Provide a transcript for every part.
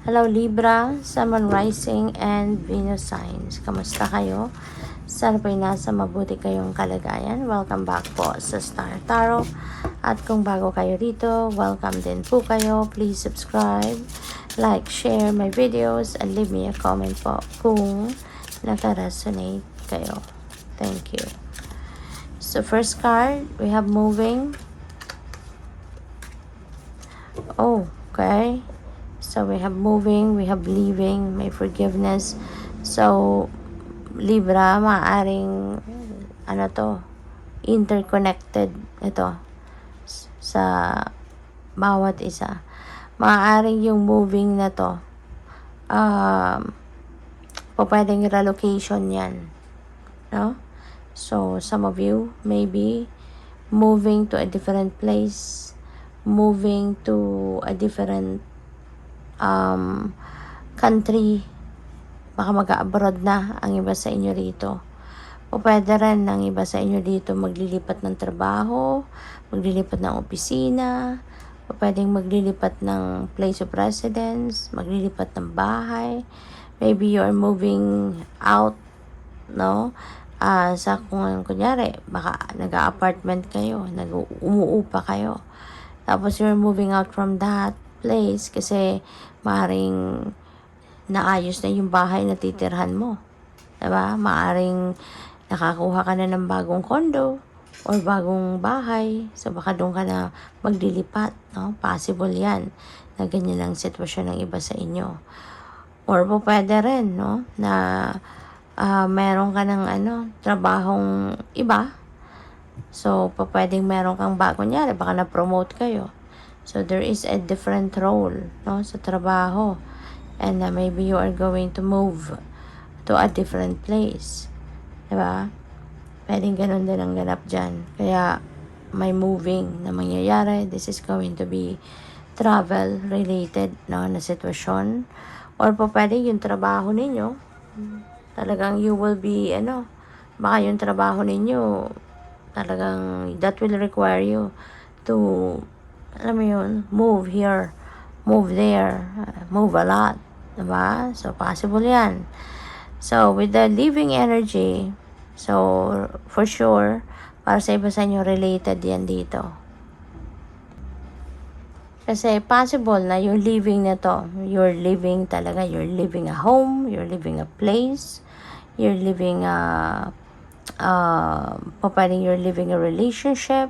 Hello Libra, Sun, Moon, Rising, and Venus signs. Kamusta kayo? Sana po'y nasa mabuti kayong kalagayan. Welcome back po sa Star Tarot. At kung bago kayo dito, welcome din po kayo. Please subscribe, like, share my videos, and leave me a comment po kung naka-resonate kayo. Thank you. So first card, we have moving. Oh, okay. So we have moving, we have leaving, may forgiveness. So Libra, maaring interconnected ito sa bawat isa. Maaring yung moving na to pwedeng relocation yan, no? So some of you maybe moving to a different place, moving to a different country, baka mag-abroad na ang iba sa inyo rito. O pwede rin ang iba sa inyo dito maglilipat ng trabaho, maglilipat ng opisina, o pwedeng maglilipat ng place of residence, maglilipat ng bahay. Maybe you are moving out, no? Sa kung kunyari, baka nag-apartment kayo, umuupa kayo. Tapos you're moving out from that place kasi maaring naayos na yung bahay na titirhan mo. Diba? Maaring nakakuha ka na ng bagong condo or bagong bahay. So, baka doon ka na maglilipat. No? Possible yan na ganyan ang sitwasyon ng iba sa inyo. Or po pwede rin, no? Na meron ka ng trabahong iba. So, pwedeng meron kang bago. Kunyari, baka na-promote kayo. So, there is a different role, no, sa trabaho. And maybe you are going to move to a different place. Diba? Pwedeng ganun din ang ganap dyan. Kaya, may moving na mangyayari. This is going to be travel-related, no, na sitwasyon. Or pwede yung trabaho ninyo, talagang you will be, baka yung trabaho ninyo, talagang that will require you to move here, move there, move a lot, diba? So, possible yan. So, with the living energy, so, for sure, para sa iba sa inyo, related yan dito. Kasi, possible na yung living na to, you're living a home, you're living a place, you're living pwedeng you're living a relationship,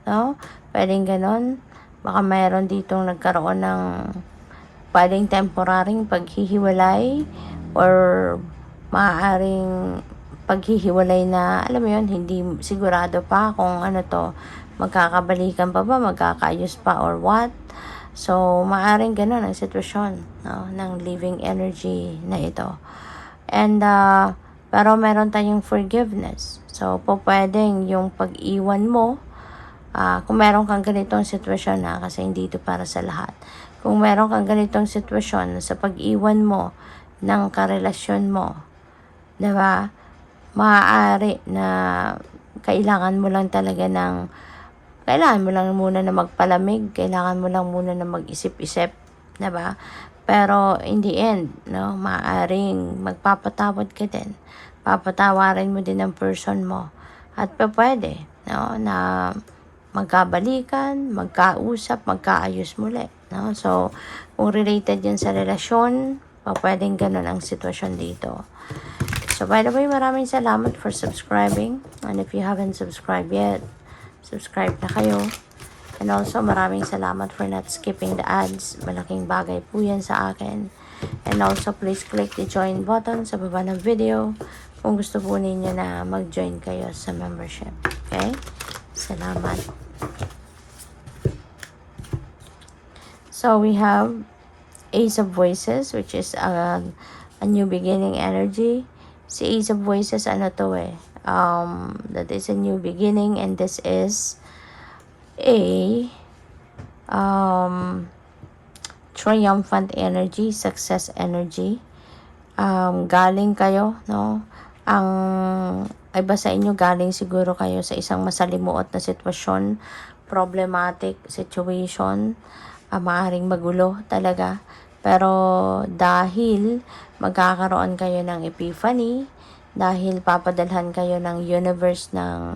no? Pwedeng ganon. Baka mayroon ditong nagkaroon ng pwedeng temporaring paghihiwalay or maaaring paghihiwalay na, alam mo yun, hindi sigurado pa kung magkakabalikan pa ba, magkakaayos pa or what. So, maaaring ganon ang sitwasyon, no, ng living energy na ito. And, pero meron tayong forgiveness. So, pwedeng yung pag-iwan mo, kung meron kang ganitong sitwasyon na, kasi hindi ito para sa lahat. Kung meron kang ganitong sitwasyon sa pag-iwan mo ng karelasyon mo, diba? Maaari na kailangan mo lang muna na magpalamig, kailangan mo lang muna na mag-isip-isip, diba? Pero in the end, no, maaaring magpapatawad ka din. Papatawarin mo din ang person mo. At pwede, no, na magkabalikan, magkausap, magkaayos muli, no? So, kung related yan sa relasyon, pwedeng ganun ang sitwasyon dito. So, by the way, maraming salamat for subscribing. And if you haven't subscribed yet, subscribe na kayo. And also, maraming salamat for not skipping the ads. Malaking bagay po yan sa akin. And also, please click the join button sa baba ng video kung gusto po ninyo na mag-join kayo sa membership. Okay? Salamat. So, we have Ace of Voices, which is a new beginning energy. Si Ace of Voices, that is a new beginning, and this is a triumphant energy, success energy. Galing kayo, no? Ang iba sa inyo, galing siguro kayo sa isang masalimuot na sitwasyon, problematic situation, maaaring magulo talaga. Pero dahil magkakaroon kayo ng epiphany, dahil papadalhan kayo ng universe ng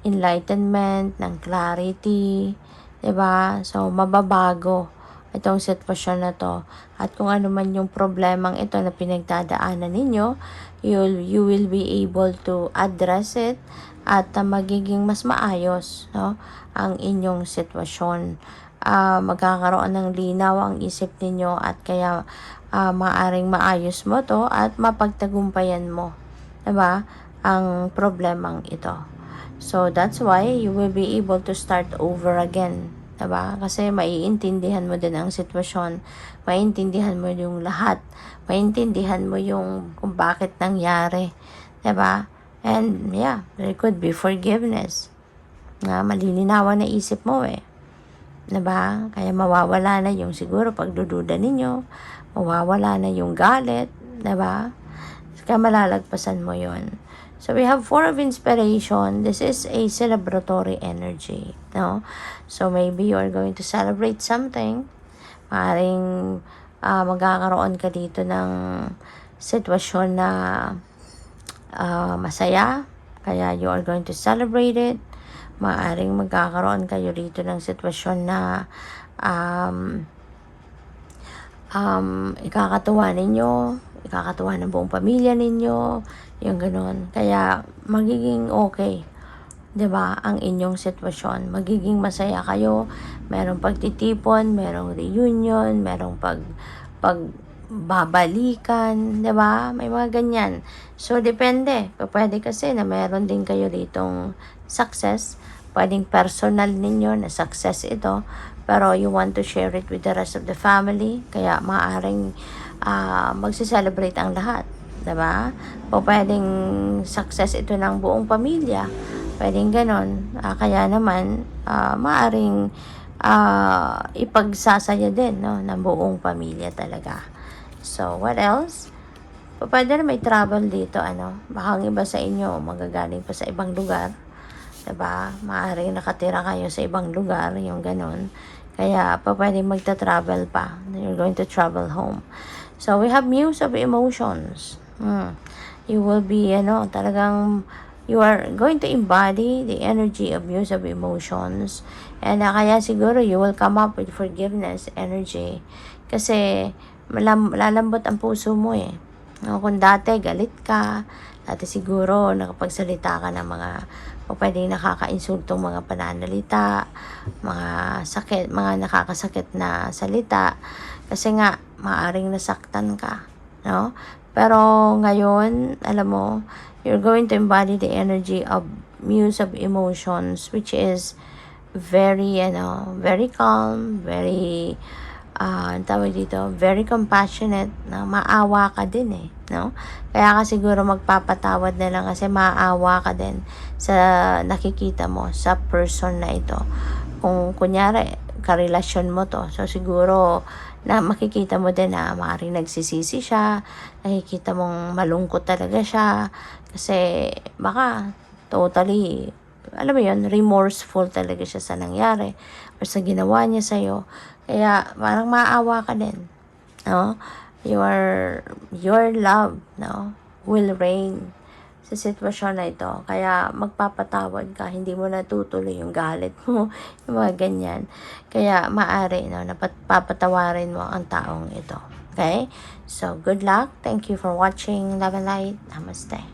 enlightenment, ng clarity, 'di ba? So mababago itong sitwasyon na to. At kung ano man yung problemang ito na pinagdadaanan ninyo, you will be able to address it at magiging mas maayos, no, ang inyong sitwasyon. Magkakaroon ng linaw ang isip ninyo at kaya maaring maayos mo to at mapagtagumpayan mo, 'di ba, ang problemang ito. So that's why you will be able to start over again, 'di ba? Kasi maiintindihan mo din ang sitwasyon, maiintindihan mo yung lahat, maiintindihan mo yung kung bakit nangyari, 'di ba? And yeah, there could be forgiveness. Na malilinawan na isip mo 'di ba? Kaya mawawala na yung siguro pagdududa ninyo, mawawala na yung galit, 'di ba? Kaya malalagpasan mo 'yon. So we have Four of Inspiration. This is a celebratory energy, no? So maybe you are going to celebrate something. Maaaring magkakaroon ka dito ng sitwasyon na masaya, kaya you are going to celebrate it. Maaaring magkakaroon kayo dito ng sitwasyon na ikakatuwa ninyo, ikakatuwa ng buong pamilya ninyo, yung ganun. Kaya magiging okay, 'di ba, ang inyong sitwasyon. Magiging masaya kayo, merong pagtitipon, merong reunion, merong pagbabalikan, 'di ba? May mga ganyan. So depende. Pwede kasi na meron din kayo ditong success. Pwedeng personal ninyo na success ito, pero you want to share it with the rest of the family. Kaya maaaring magse-celebrate ang lahat, 'di ba? O pwedeng success ito ng buong pamilya. Pwedeng ganon. Kaya naman maaaring ipagsasaya din, no, ng buong pamilya talaga. So what else? Pwede na may travel dito, baka ang iba sa inyo magagaling pa sa ibang lugar, 'di ba? Maaaring nakatira kayo sa ibang lugar, yung ganon. Kaya pwedeng magta-travel pa. You're going to travel home. So we have Muse of Emotions. You will be, talagang you are going to embody the energy of Muse of Emotions. And kaya siguro you will come up with forgiveness energy. Kasi lalambot ang puso mo kung dati galit ka, dati siguro nakapagsalita ka ng mga pwedeng nakakainsultong mga pananalita, mga sakit, mga nakakasakit na salita, kasi nga maaring nasaktan ka, no? Pero ngayon, alam mo, you're going to embody the energy of Muse of Emotions, which is very, very calm, very tawag dito, very compassionate, na maawa ka din no? Kaya ka siguro magpapatawad na lang kasi maawa ka din sa nakikita mo sa person na ito. Kung kunyari, karelasyon mo to, so siguro na makikita mo din na maaaring nagsisisi siya, nakikita mong malungkot talaga siya, kasi baka totally, alam mo yun, remorseful talaga siya sa nangyari or sa ginawa niya sa'yo. Kaya parang maawa ka din, no? Your love, no, will reign sa sitwasyon na ito. Kaya magpapatawad ka, hindi mo natutuloy yung galit mo, yung mga ganyan. Kaya maaari, napapatawarin mo ang taong ito. Okay? So, good luck. Thank you for watching. Love and light. Namaste.